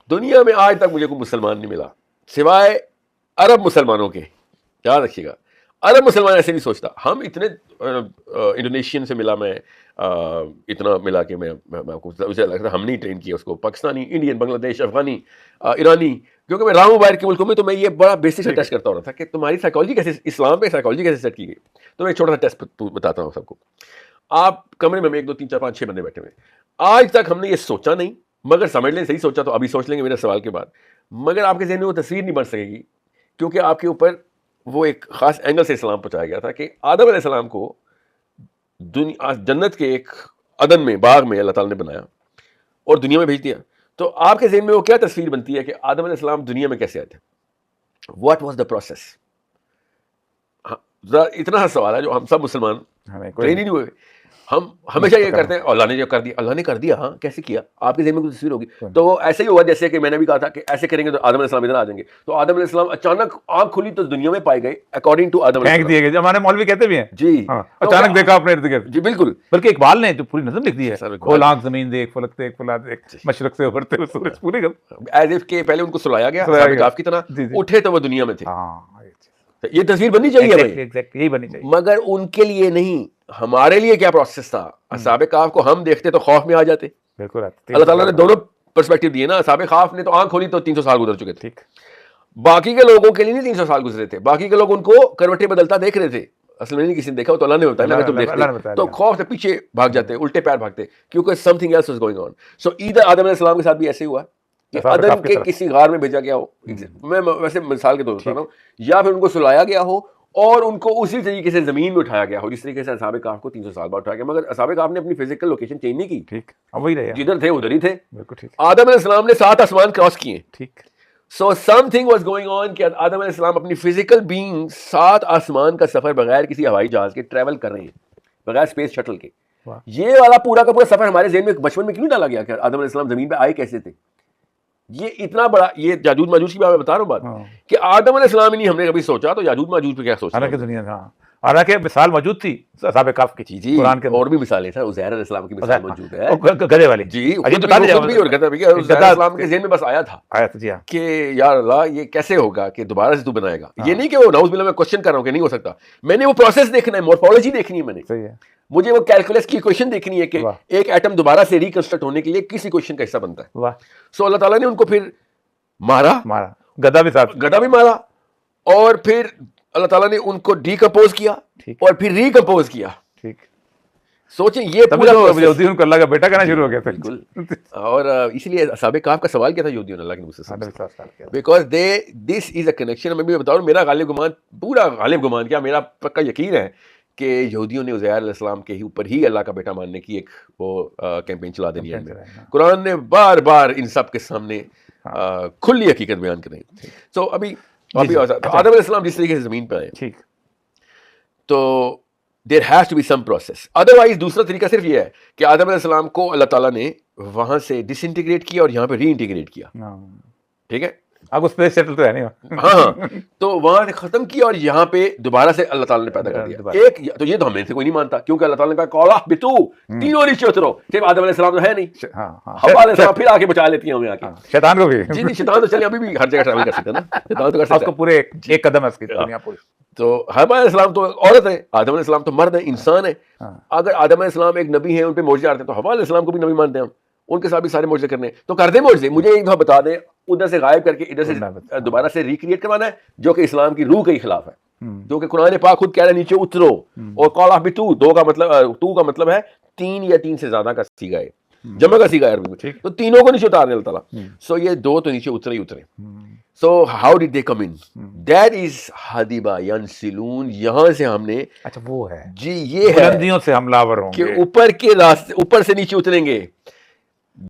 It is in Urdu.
دنیا میں آج تک مجھے کوئی مسلمان نہیں ملا سوائے عرب مسلمانوں کے. یاد رکھیے گا, عرب مسلمان ایسے نہیں سوچتا. ہم اتنے انڈونیشین سے ملا میں, اتنا ملا کہ میں آپ کو اسے لگتا ہے ہم نہیں ٹرین کیا اس کو, پاکستانی, انڈین, بنگلہ دیش, افغانی, ایرانی, کیونکہ میں رہا ہوں باہر کے ملکوں میں, تو میں یہ بڑا بیسک ٹیسٹ کرتا ہو رہا تھا کہ تمہاری سائیکالوجی کیسے, اسلام پہ سائیکالوجی کیسے سیٹ کی گئی. تو میں ایک چھوٹا سا ٹیسٹ بتاتا ہوں سب کو. آپ کمرے میں 1 2 3 4 5 6 بندے بیٹھے ہوئے, آج تک ہم نے یہ سوچا نہیں, مگر سمجھ لیں صحیح سوچا تو ابھی سوچ لیں گے میرے سوال کے بعد, مگر آپ کے ذہن میں وہ تصویر نہیں بن سکے گی, کیونکہ آپ کے اوپر وہ ایک خاص اینگل سے اسلام پہنچایا گیا تھا کہ آدم علیہ السلام کو جنت کے ایک عدن میں, باغ میں اللہ تعالیٰ نے بنایا اور دنیا میں بھیج دیا. تو آپ کے ذہن میں وہ کیا تصویر بنتی ہے کہ آدم علیہ السلام دنیا میں کیسے آئے تھے, واٹ واز دا پروسیس. اتنا سا سوال ہے جو ہم سب مسلمان ٹرین ہی نہیں ہوئے, ہم ہمیشہ یہ کرتے ہیں اللہ نے جو کر دیا, اللہ نے کر دیا, ہاں کیسے کیا, آپ کے ذہن میں کوئی تصویر ہوگی. تو وہ ایسے ہی ہوا جیسے کہ میں نے بھی کہا تھا کہ ایسے کریں گے تو آدم علیہ السلام ادھر آ جائیں گے. تو آدم علیہ السلام اچانک آنکھ کھلی تو دنیا میں پائے گئے اکارڈنگ ٹو آدم علیہ السلام. دیے گئے, ہمارے مولوی کہتے بھی ہیں جی, اچانک دیکھا اپنے ارد گرد. جی بالکل, بلکہ اقبال نے جو پوری نظم لکھ دی ہے, کھول آنکھ زمین دیکھ, فلک دیکھ, فلا دیکھ, مشرق سے ابھرتے ہوئے سورج, پوری ایز اف کہ پہلے ان کو سلایا گیا اصحاب کہف کی طرح, اٹھے تو وہ دنیا میں تھے. یہ تصویر بننی چاہیے یہی بننی چاہیے, مگر ان کے لیے نہیں. ہمارے لیے کیا پروسیس تھا, اصحاب کہف کو ہم دیکھتے تو خوف میں آ جاتے. بالکل, اللہ تعالیٰ نے دونوں پرسپیکٹو دیے نا. اصحاب کہف نے تو آنکھ کھولی تو 300 سال گزر چکے تھے, باقی کے لوگوں کے لیے نہیں 300 سال گزرے تھے. باقی کے لوگ ان کو کروٹیں بدلتا دیکھ رہے تھے, اصل میں نہیں کسی نے دیکھا, تو اللہ نے بتایا تم دیکھتے تو خوف سے پیچھے بھاگ جاتے, الٹے پیر بھاگتے, کیونکہ something else was going on. So ادھر آدم علیہ السلام کے ساتھ بھی ایسے ہوا کہ عدن کے کسی غار میں بھیجا گیا ہو, میں ویسے مثال کے طور پر بتا رہا ہوں, یا پھر ان کو سلایا گیا ہو اور ان کو اسی طریقے سے زمین میں اٹھایا گیا ہو جس طریقے سے اصحاب کہف کو 300 سال بعد اٹھایا گیا. مگر اصحاب کہف نے اپنی فزیکل لوکیشن چینج نہیں کی, ٹھیک, وہی رہے, جدھر تھے ادھر ہی تھے. بالکل. آدم علیہ السلام نے 7 آسمان کراس کیے, ٹھیک. So something was going on کہ آدم علیہ السلام اپنی فزیکل بینگ 7 آسمان کا سفر بغیر کسی ہوائی جہاز کے ٹریول کر رہے ہیں, بغیر اسپیس شٹل کے. یہ والا پورا کا پورا سفر ہمارے ذہن میں بچپن میں کیوں ڈالا گیا کہ آدم علیہ السلام زمین پہ آئے کیسے تھے. یہ اتنا بڑا, یہ یاجوج ماجوج کی میں بتا رہا ہوں بات, کہ آدم علیہ السلام ہی نہیں ہم نے کبھی سوچا, تو یاجوج ماجوج پہ کیا سوچا. حالانکہ دنیا, حالانکہ مثال موجود تھی اصحاب کہف کی. جی, قرآن کے اور بھی مثالیں سر, عزیر علیہ السلام کی مثال موجود ہے, گدھے والی. جی, اور گدھا بھی عزیر علیہ السلام کے ذہن میں بس آیا تھا کہ یار اللہ یہ کیسے ہوگا کہ دوبارہ سے تو بنائے گا. یہ نہیں کہ وہ نعوذ باللہ میں کوشچن کر رہا ہوں کہ نہیں ہو سکتا, میں نے وہ پروسیس دیکھنا ہے, مورفولوجی دیکھنی ہے, میں نے مجھے وہ کیلکولس کی ایکویشن دیکھنی ہے کہ ایک ایٹم دوبارہ سے ریکنسٹرکٹ ہونے کے لیے کس ایکویشن کا حصہ بنتا ہے. سو اللہ تعالیٰ نے ان کو پھر مارا, گدھا بھی مارا, اور پھر اللہ تعالیٰ نے ان کو ڈیکمپوز کیا اور پھر ریکمپوز کیا. ٹھیک, سوچیں یہ یہودیوں کو اللہ کا بیٹا کہنا شروع ہو گیا. بالکل, اور اسی لیے اصحاب کہف کا سوال کیا تھا یہودیوں نے اللہ کے نبی سے, because this is a connection. میں بھی بتا رہا ہوں, میرا غالب گمان, پورا غالب گمان کیا, میرا پکا یقین ہے کہ یہودیوں نے عزیر علیہ السلام کے اوپر ہی اللہ کا بیٹا ماننے کی ایک وہ کیمپین چلا دینی ہے. قرآن نے بار بار ان سب کے سامنے کھلی حقیقت بیان کریں. سو ابھی آدم علیہ السلام جس طریقے سے زمین پہ آئے, ٹھیک, تو there has to be some process. Otherwise دوسرا طریقہ صرف یہ ہے کہ آدم علیہ السلام کو اللہ تعالیٰ نے وہاں سے ڈس انٹیگریٹ کیا اور یہاں پہ ری انٹیگریٹ کیا. ٹھیک ہے, اب اس پہ سیٹل تو ہے نہیں, ہاں, تو وہاں سے ختم کیا اور یہاں پہ دوبارہ سے اللہ تعالیٰ نے پیدا کر دیا. ایک تو یہ تو ہم سے کوئی نہیں مانتا, کیونکہ اللہ تعالیٰ نے کہا قولا بتو, تینوں نیچے اترو. صرف آدم علیہ السلام تو ہے نہیں, حوا علیہ السلام پھر آ کے بچا لیتی ہیں ہمیں آ کے, شیطان کو بھی. جی جی, شیطان تو چلے ابھی بھی ہر جگہ ٹریول کر سکتے ہیں نا, شیطان تو کر سکتا ہے, اس کو پورے ایک قدم ہے اس کی دنیا پوری. تو حوا علیہ السلام تو عورت ہے, آدم علیہ السلام تو مرد ہے, انسان ہے. اگر آدم علیہ السلام ایک نبی ہیں, ان پہ معجزے آتے ہیں, تو حوا علیہ السلام کو بھی نبی مانتے ہیں ہم, ان کے ساتھ بھی سارے معجزے کرنے ہیں, تو کر دیں معجزے. مجھے ایک دفعہ بتا دیں, ادھر سے غائب کر کے ادھر سے دوبارہ سے ریکریٹ کروانا ہے, جو کہ اسلام کی روح کے خلاف ہے, جو کہ قرآن پاک خود کہہ رہا ہے نیچے اترو. اور قولا بتو, دو کا مطلب, تو کا مطلب ہے 3 یا 3 سے زیادہ کا سیگا ہے, جمع کا سیگا ہے عربی میں, تو تینوں کو نیچے اتارنے اللہ تعالیٰ. سو یہ 2 تو نیچے اترے ہی اترے. So how did they come in, that is حدیبا ینسلون. یہاں سے ہم نے, اچھا وہ ہے جی, یہ ہے بلندیوں سے حملہ آور ہوں کہ اوپر کے راستے, اوپر سے نیچے اتریں گے.